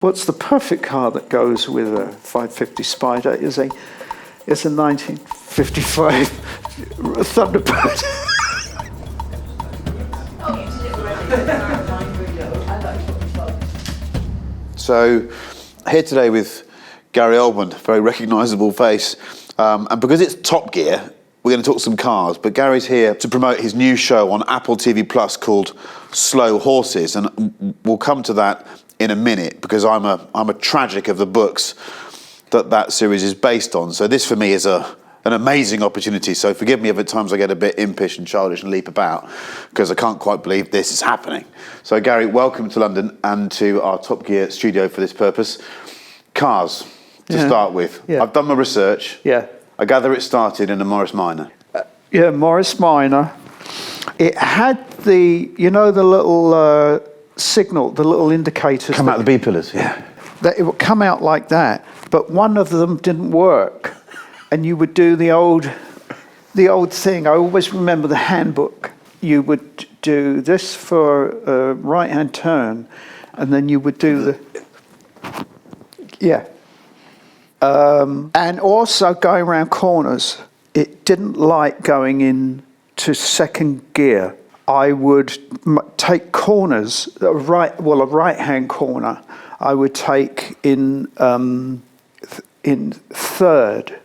What's the perfect car that goes with a 550 Spyder is a 1955 Thunderbird. So, here today with Gary Oldman, very recognisable face. And because it's Top Gear, we're going to talk some cars, but Gary's here to promote his new show on Apple TV Plus called Slow Horses, and we'll come to that in a minute because I'm a tragic of the books that series is based on. So this for me is an amazing opportunity. So forgive me if at times I get a bit impish and childish and leap about because I can't quite believe this is happening. So Gary, welcome to London and to our Top Gear studio for this purpose. Cars, to start with. Yeah. I've done my research. Yeah. I gather it started in a Morris Minor. Yeah, Morris Minor. It had the, the little signal, the little indicators. Come out the B pillars, yeah. That it would come out like that, but one of them didn't work. And you would do the old thing. I always remember the handbook. You would do this for a right-hand turn, and then you would do the... Yeah. And also going around corners. It didn't like going into second gear. I would take corners, a right-hand corner, I would take in third,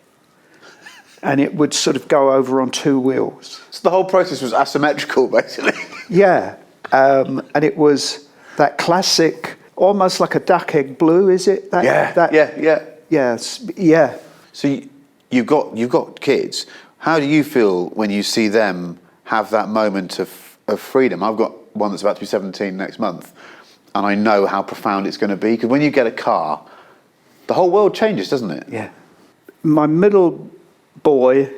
and it would sort of go over on two wheels. So the whole process was asymmetrical, basically. Yeah, and it was that classic, almost like a duck egg blue, is it? Yeah. Yes, yeah. So you've got kids. How do you feel when you see them have that moment of freedom? I've got one that's about to be 17 next month, and I know how profound it's going to be, because when you get a car, the whole world changes, doesn't it? Yeah. My middle boy,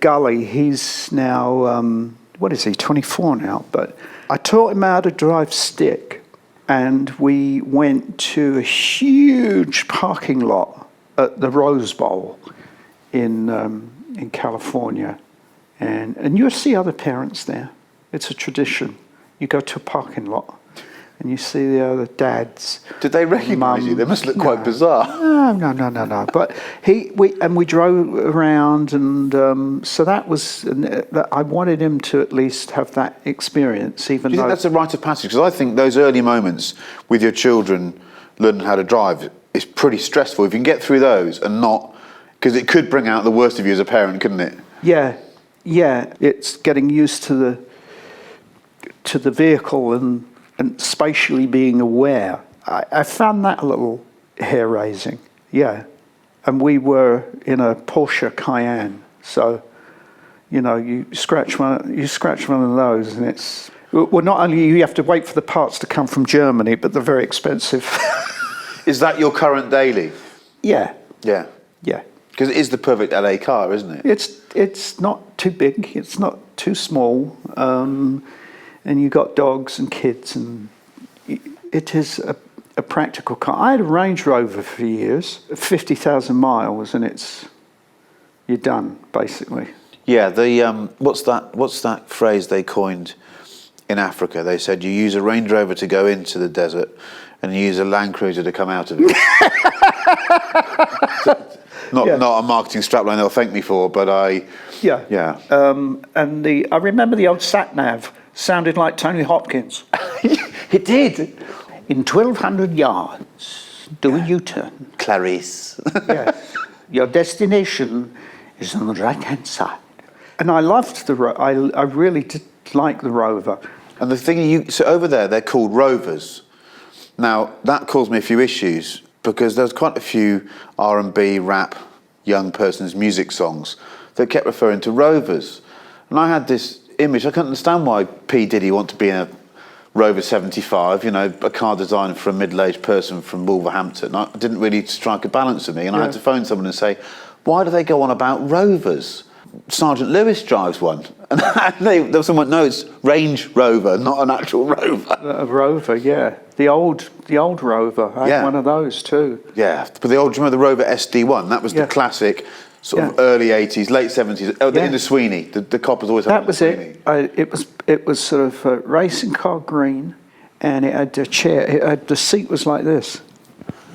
Gully, he's now, 24 now, but I taught him how to drive stick. And we went to a huge parking lot at the Rose Bowl in California. And you'll see other parents there. It's a tradition. You go to a parking lot and you see the other dads. Did they recognise you? They must look quite bizarre. No. But we drove around, and so that was. I wanted him to at least have that experience, even. Do you think that's a rite of passage? Because I think those early moments with your children learning how to drive is pretty stressful. If you can get through those and not, because it could bring out the worst of you as a parent, couldn't it? Yeah. It's getting used to the vehicle and spatially being aware. I found that a little hair-raising, yeah. And we were in a Porsche Cayenne, so, you scratch one of those and it's... Well, not only you have to wait for the parts to come from Germany, but they're very expensive. Is that your current daily? Yeah. Yeah. Yeah. Because it is the perfect LA car, isn't it? It's not too big, it's not too small, and you got dogs and kids, and it is a practical car. I had a Range Rover for years, 50,000 miles, and you're done, basically. Yeah, what's that phrase they coined in Africa? They said you use a Range Rover to go into the desert and you use a Land Cruiser to come out of it. Not a marketing strapline they'll thank me for, but Yeah. And I remember the old sat-nav sounded like Tony Hopkins. It did. In 1,200 yards, do a U-turn. Clarice. Yes. Your destination is on the right-hand side. And I loved I really did like the Rover. And the thing, so over there, they're called Rovers. Now, that caused me a few issues because there's quite a few R&B, rap, young person's music songs that kept referring to Rovers. And I had this image, I couldn't understand why P. Diddy wanted to be in a Rover 75, a car designed for a middle-aged person from Wolverhampton. It didn't really strike a balance with me, and I had to phone someone and say, why do they go on about Rovers? Sergeant Lewis drives one. And there was someone, no, it's Range Rover, not an actual Rover. A Rover, yeah. The old Rover. I had one of those too. Yeah, but do you remember the Rover SD1? That was the classic sort of early 80s, late 70s. Oh, in the Sweeney. The coppers always had that was it. It was sort of a racing car green, and it had a chair. The seat was like this.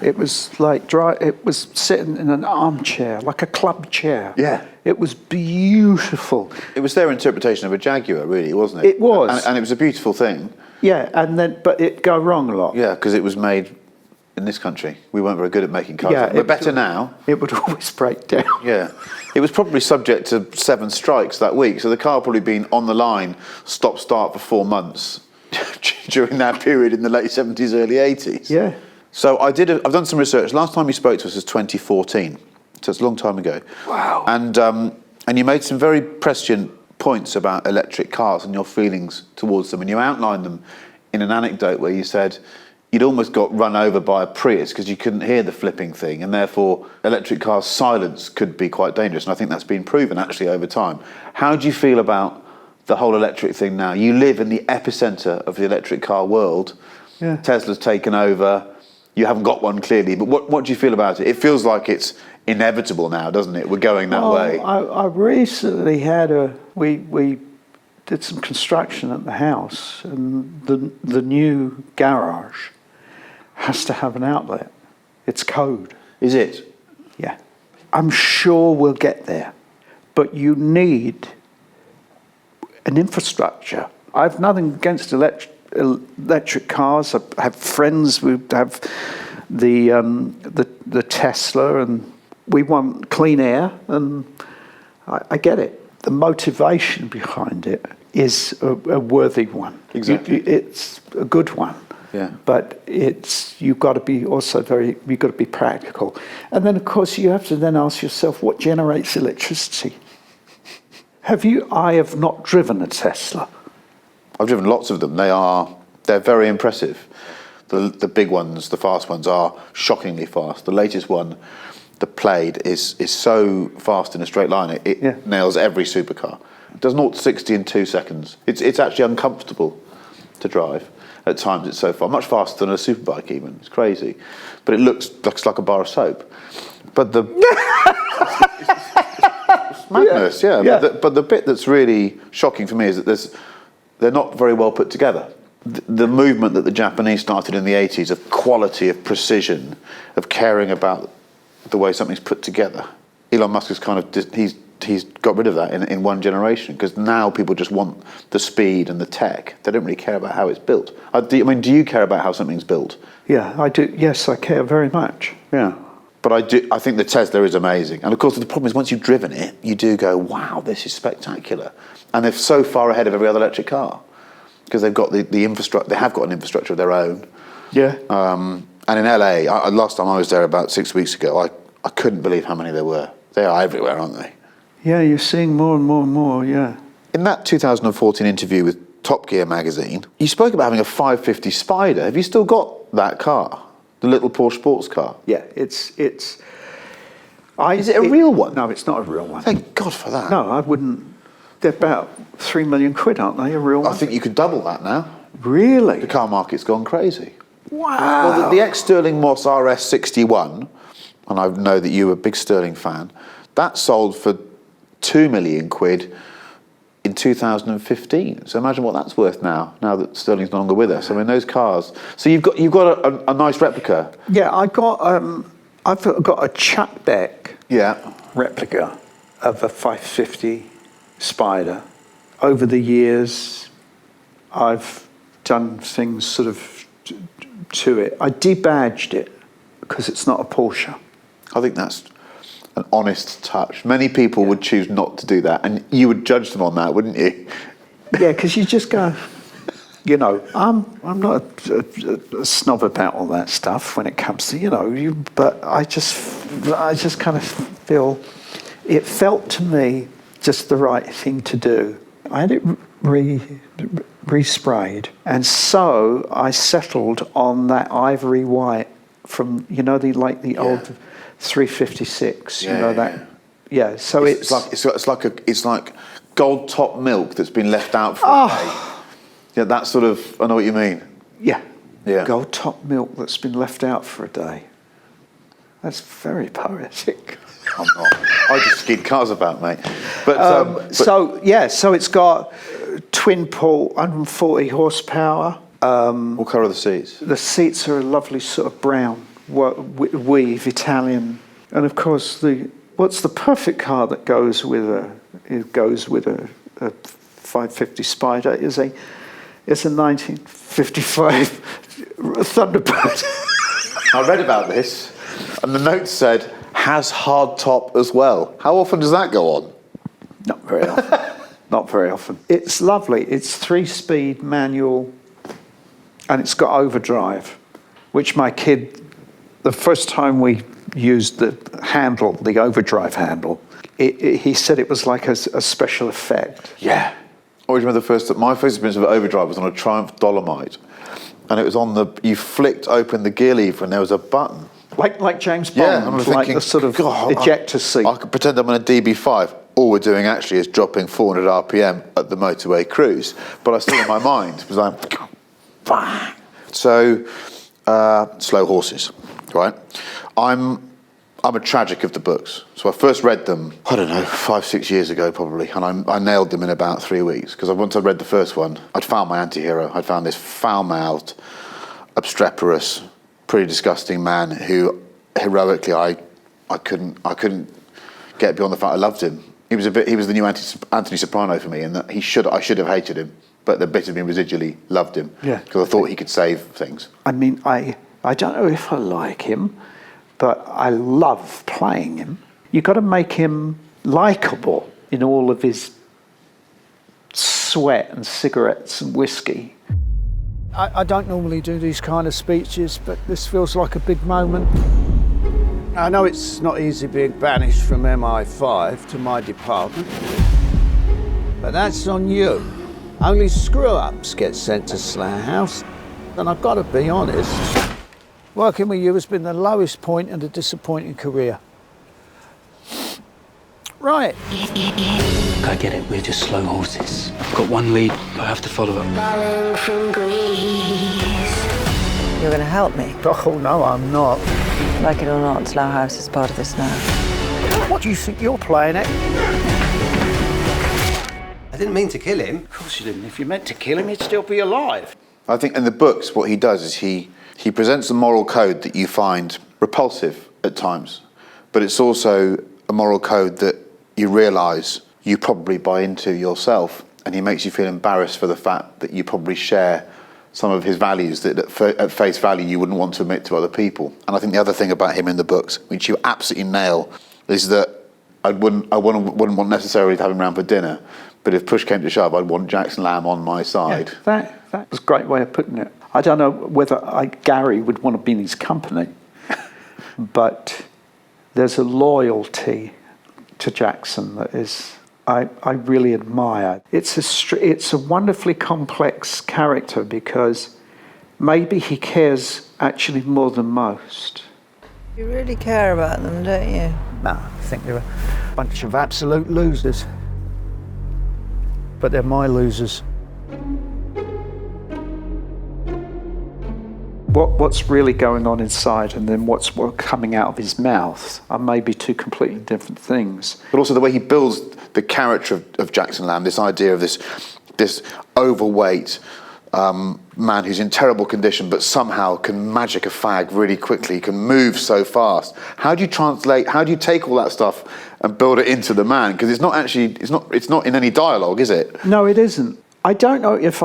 It was like it was sitting in an armchair, like a club chair. Yeah. It was beautiful. It was their interpretation of a Jaguar, really, wasn't it? It was. And it was a beautiful thing. Yeah, but it'd go wrong a lot. Yeah, because it was made in this country. We weren't very good at making cars. Yeah, We're better now. It would always break down. Yeah. It was probably subject to 7 strikes that week, so the car probably been on the line, stop-start for 4 months during that period in the late 70s, early 80s. Yeah. So I've done some research. Last time you spoke to us was 2014, so it's a long time ago. Wow. And you made some very prescient points about electric cars and your feelings towards them, and you outlined them in an anecdote where you said you'd almost got run over by a Prius because you couldn't hear the flipping thing, and therefore electric cars' silence could be quite dangerous. And I think that's been proven actually over time. How do you feel about the whole electric thing now? You live in the epicenter of the electric car world. Yeah. Tesla's taken over. You haven't got one clearly, but what do you feel about it? It feels like it's inevitable now, doesn't it? We're going that way. I recently had we did some construction at the house, and the new garage has to have an outlet. It's code. Is it? Yeah. I'm sure we'll get there, but you need an infrastructure. I've nothing against electric cars. I have friends who have the Tesla, and we want clean air, and I get it. The motivation behind it is a worthy one. Exactly. It's a good one. Yeah. But you've got to be practical. And then of course you have to then ask yourself, what generates electricity? I have not driven a Tesla. I've driven lots of them. They're very impressive. The big ones, the fast ones, are shockingly fast. The latest one, the Plaid, is so fast in a straight line. It nails every supercar. It does 0 to 60 in 2 seconds. It's actually uncomfortable to drive. At times it's so far, much faster than a superbike even. It's crazy. But it looks like a bar of soap. But the... it's madness, yeah. But the bit that's really shocking for me is that they're not very well put together. The movement that the Japanese started in the 80s of quality, of precision, of caring about the way something's put together. Elon Musk is he's got rid of that in one generation, because now people just want the speed and the tech. They don't really care about how it's built. Do you care about how something's built? Yeah, I do. Yes, I care very much. Yeah. But I think the Tesla is amazing. And of course the problem is once you've driven it, you do go, wow, this is spectacular. And they're so far ahead of every other electric car, because they've got the infrastructure. They have got an infrastructure of their own. Yeah. And in LA, last time I was there about 6 weeks ago, I couldn't believe how many there were. They are everywhere, aren't they? Yeah, you're seeing more and more and more, yeah. In that 2014 interview with Top Gear magazine, you spoke about having a 550 Spyder. Have you still got that car? The little Porsche sports car? Yeah, it's... Is it a real one? No, it's not a real one. Thank God for that. No, I wouldn't... They're about £3 million, aren't they, a real one? I think you could double that now. Really? The car market's gone crazy. Wow. Well, the ex-Sterling Moss RS61, and I know that you're a big Sterling fan, that sold for £2 million in 2015. So imagine what that's worth now that Sterling's no longer with us. I mean, those cars. So you've got a nice replica. Yeah, I've got a Chuck Beck replica of a 550 Spyder. Over the years, I've done things sort of to it. I debadged it because it's not a Porsche. I think that's an honest touch. Many people would choose not to do that, and you would judge them on that, wouldn't you? Yeah, because you just go, I'm not a snob about all that stuff when it comes to, but I just kind of feel, it felt to me just the right thing to do. I had it resprayed, and so I settled on that ivory white from, the old 356, so it's like gold top milk that's been left out for a day. Yeah, that sort of, I know what you mean. Yeah. Yeah. Gold top milk that's been left out for a day. That's very poetic. I'm not. I just skid cars about, mate. So it's got twin port, 140 horsepower. What colour are the seats? The seats are a lovely sort of brown. weave Italian, and of course what's the perfect car that goes with a 550 Spyder is a 1955 Thunderbird. I read about this, and the note said, has hard top as well. How often does that go on? Not very often. Not very often. It's lovely. It's 3-speed manual, and it's got overdrive, which my kid, the first time we used the overdrive handle, he said it was like a special effect. Yeah. I always remember my first experience of overdrive was on a Triumph Dolomite, and it was you flicked open the gear lever and there was a button. Like James Bond, yeah, I'm like thinking, a sort of ejector seat. I could pretend I'm on a DB5. All we're doing actually is dropping 400 RPM at the motorway cruise, but I still in my mind was like, so slow horses, right? I'm a tragic of the books. So I first read them, I don't know, 5-6 years ago probably, and I nailed them in about 3 weeks, because once I read the first one, I'd found my anti-hero. I'd found this foul-mouthed, obstreperous, pretty disgusting man who heroically I couldn't get beyond the fact I loved him. He was the new Anthony Soprano for me, and that I should have hated him, but the bit of me residually loved him, because I thought he could save things. I mean, I don't know if I like him, but I love playing him. You've got to make him likeable in all of his sweat and cigarettes and whiskey. I don't normally do these kind of speeches, but this feels like a big moment. I know it's not easy being banished from MI5 to my department, but that's on you. Only screw-ups get sent to Slough House, and I've got to be honest, working with you has been the lowest point in a disappointing career. Right. I get it, we're just slow horses. I've got one lead, but I have to follow up. You're going to help me? Oh, no, I'm not. Like it or not, Slough House is part of this now. What do you think you're playing at? I didn't mean to kill him. Of course you didn't. If you meant to kill him, he'd still be alive. I think in the books what he does is he presents a moral code that you find repulsive at times, but it's also a moral code that you realise you probably buy into yourself, and he makes you feel embarrassed for the fact that you probably share some of his values that at face value you wouldn't want to admit to other people. And I think the other thing about him in the books, which you absolutely nail, is that I wouldn't want necessarily to have him around for dinner, but if push came to shove, I'd want Jackson Lamb on my side. Yeah, that was a great way of putting it. I don't know whether Gary would want to be in his company, but there's a loyalty to Jackson that is I really admire. It's a wonderfully complex character because maybe he cares actually more than most. You really care about them, don't you? No, I think they're a bunch of absolute losers. But they're my losers. What's really going on inside and then what's coming out of his mouth are maybe two completely different things. But also the way he builds the character of Jackson Lamb, this idea of this overweight man who's in terrible condition but somehow can magic a fag really quickly, can move so fast. How do you take all that stuff and build it into the man? Because it's not in any dialogue, is it? No, it isn't. I don't know if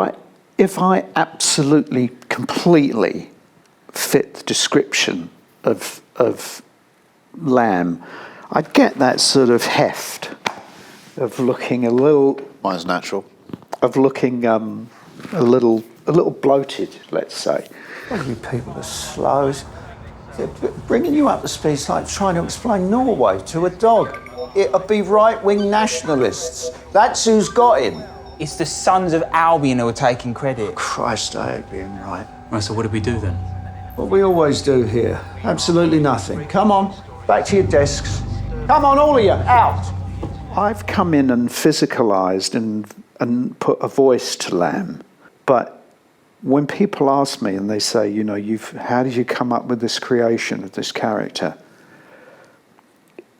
I absolutely, completely fit the description of Lamb. I'd get that sort of heft of looking a little. Mine's natural. Of looking a little bloated, let's say. Well, you people are slow. Bringing you up to speed is like trying to explain Norway to a dog. It'll be right-wing nationalists. That's who's got him. It's the Sons of Albion who are taking credit. Christ, I hate being right. Right, so what do we do then? What we always do here. Absolutely nothing. Come on, back to your desks. Come on, all of you, out. I've come in and physicalised and put a voice to Lamb. But when people ask me and they say, you know, how did you come up with this creation of this character?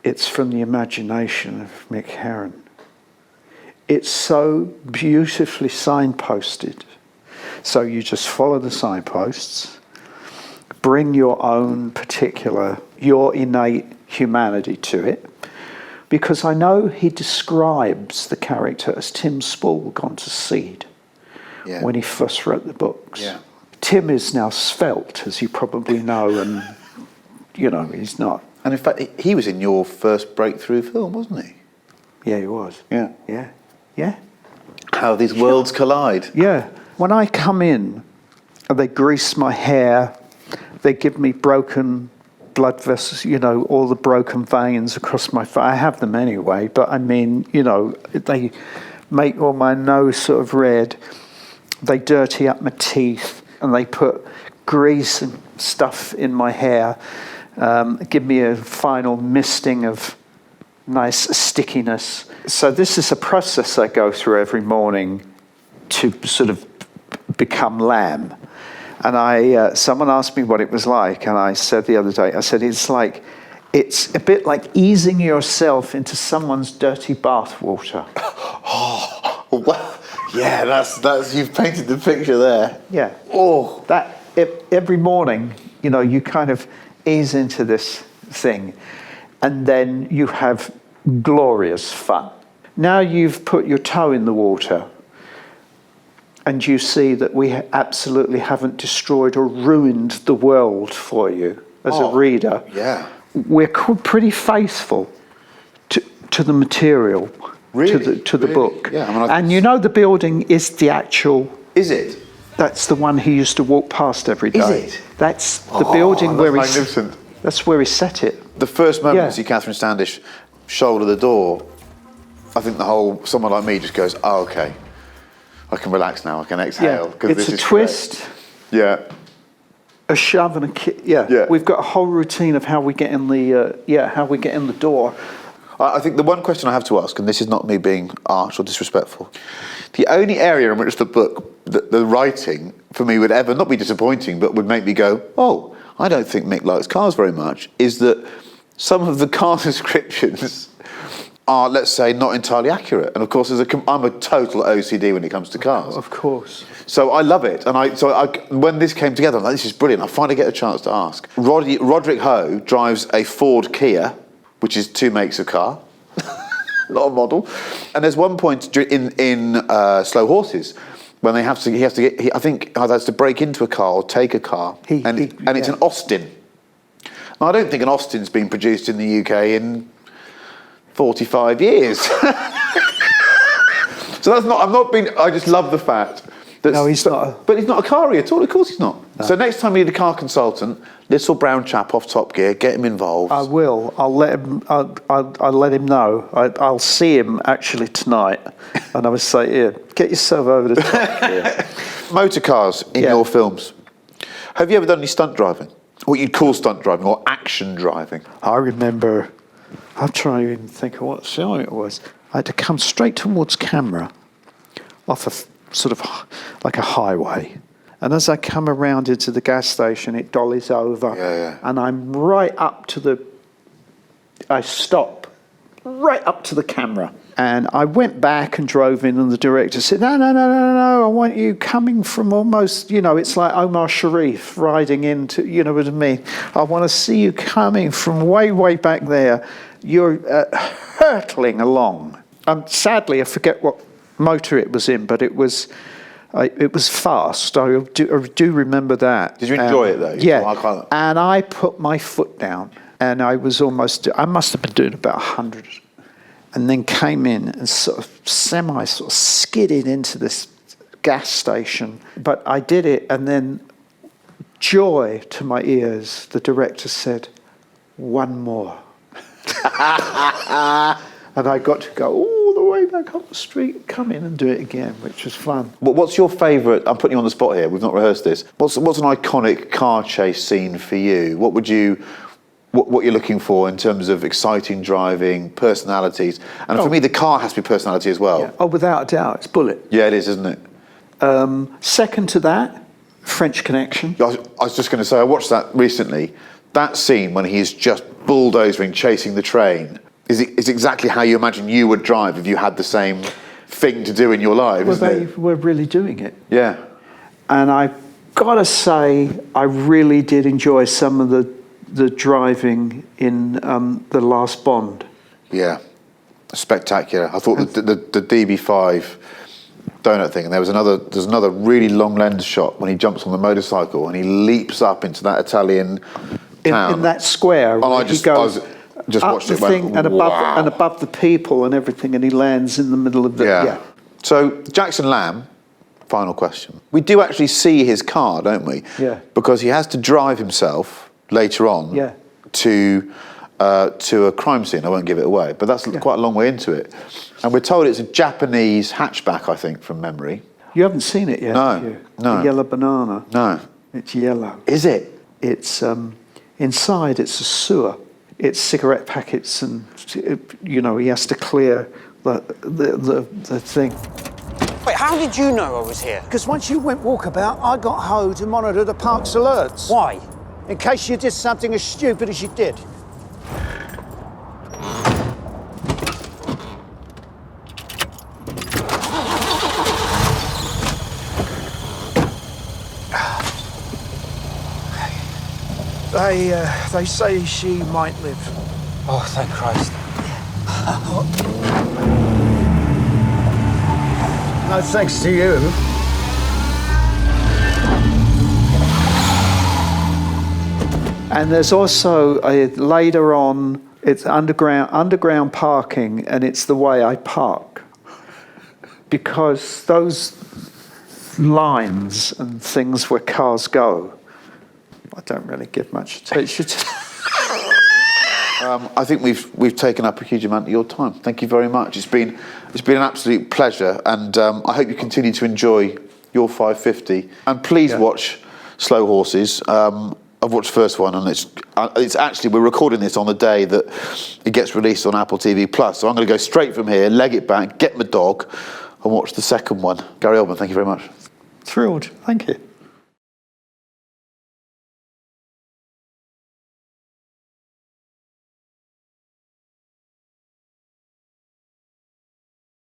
It's from the imagination of Mick Herron. It's so beautifully signposted. So you just follow the signposts, bring your own particular, your innate humanity to it. Because I know he describes the character as Tim Spall gone to seed when he first wrote the books. Yeah. Tim is now svelte, as you probably know, and, he's not. And in fact, he was in your first breakthrough film, wasn't he? Yeah, he was. Yeah. Yeah. How these worlds collide. Yeah. When I come in, they grease my hair, they give me broken blood vessels, all the broken veins across my face. I have them anyway, but I mean, they make all my nose sort of red. They dirty up my teeth, and they put grease and stuff in my hair, give me a final misting of nice stickiness. So this is a process I go through every morning to sort of become lamb. And someone asked me what it was like, and I said the other day, it's a bit like easing yourself into someone's dirty bath water. Oh, well, yeah, that's you've painted the picture there. Yeah. Oh, Every morning, you kind of ease into this thing, and then you have glorious fun. Now you've put your toe in the water, and you see that we absolutely haven't destroyed or ruined the world for you as a reader. Yeah. We're pretty faithful to the material, Really? to the book. Yeah, and the building is the actual... Is it? That's the one he used to walk past every day. Is it? That's the building where that's magnificent. That's where he set it. The first moment you see Catherine Standish shoulder the door, I think someone like me just goes, oh, okay, I can relax now, I can exhale. Yeah. It's a twist. Great. Yeah. A shove and a kick. Yeah. We've got a whole routine of how we get in the door. I think the one question I have to ask, and this is not me being harsh or disrespectful, the only area in which the book, the writing, for me would ever not be disappointing, but would make me go, oh, I don't think Mick likes cars very much, is that some of the car descriptions are, let's say, not entirely accurate. And of course, I'm a total OCD when it comes to cars. Of course. So I love it. And when this came together, I'm like, this is brilliant. I finally get a chance to ask. Roderick Ho drives a Ford Kia, which is 2 makes of car, not a model. And there's one point in Slow Horses when he has to break into a car or take a car, and it's an Austin. Now, I don't think an Austin's been produced in the UK in 45 years. So that's not. I just love the fact that. No, he's not. But he's not a carie at all. Of course, he's not. No. So next time you need a car consultant, little brown chap off Top Gear, get him involved. I will. I'll let him. I'll let him know. I'll see him actually tonight, and I would say, "Here, get yourself over to Top Gear." Motor cars in your films. Have you ever done any stunt driving? What you'd call stunt driving or action driving? I remember. I'm trying to even think of what film it was. I had to come straight towards camera off a sort of like a highway. And as I come around into the gas station, it dollies over. Yeah. And I'm right up to I stop right up to the camera. And I went back and drove in, and the director said, no, I want you coming from almost, it's like Omar Sharif riding into, you know what I mean? I want to see you coming from way, way back there. You're hurtling along. And sadly, I forget what motor it was in, but it was fast. I do remember that. Did you enjoy it, though? Yeah. And I put my foot down, and I must have been doing about 100. And then came in and sort of skidded into this gas station. But I did it, and then joy to my ears, the director said, one more. And I got to go all the way back up the street, come in and do it again, which was fun. What's your favourite, I'm putting you on the spot here, we've not rehearsed this, what's an iconic car chase scene for you? What you're looking for in terms of exciting driving, personalities? And for me, the car has to be personality as well. Yeah. Oh, without a doubt, it's Bullet. Yeah, it is, isn't it? Second to that, French Connection. I was just going to say, I watched that recently. That scene when he's just bulldozing, chasing the train, is exactly how you imagine you would drive if you had the same thing to do in your life, Well, isn't they it? were really doing it. Yeah. And I got to say, I really did enjoy some of the driving in the last Bond. Yeah, spectacular. I thought the DB5 donut thing, and there's another really long lens shot when he jumps on the motorcycle and he leaps up into that Italian town. In that square, and where he goes just up watched the it. thing and wow. above the people and everything, and he lands in the middle of the So Jackson Lamb. Final question. We do actually see his car, don't we? Yeah. Because he has to drive himself later on to a crime scene. I won't give it away, but that's quite a long way into it. And we're told it's a Japanese hatchback, I think, from memory. You haven't seen it yet, have you? No. The yellow banana. No. It's yellow. Is it? It's inside. It's a sewer. It's cigarette packets, and he has to clear the thing. Wait, how did you know I was here? Because once you went walkabout, I got Ho to monitor the park's alerts. Why? In case you did something as stupid as you did. They say she might live. Oh, thank Christ. No thanks to you. And there's also later on, it's underground parking, and it's the way I park, because those lines and things where cars go, I don't really give much attention to. I think we've taken up a huge amount of your time. Thank you very much. It's been an absolute pleasure, and I hope you continue to enjoy your 550. And please watch Slow Horses. I've watched the first one, and it's actually, we're recording this on the day that it gets released on Apple TV Plus. So I'm going to go straight from here, leg it back, get my dog, and watch the second one. Gary Oldman, thank you very much. Thrilled. Thank you.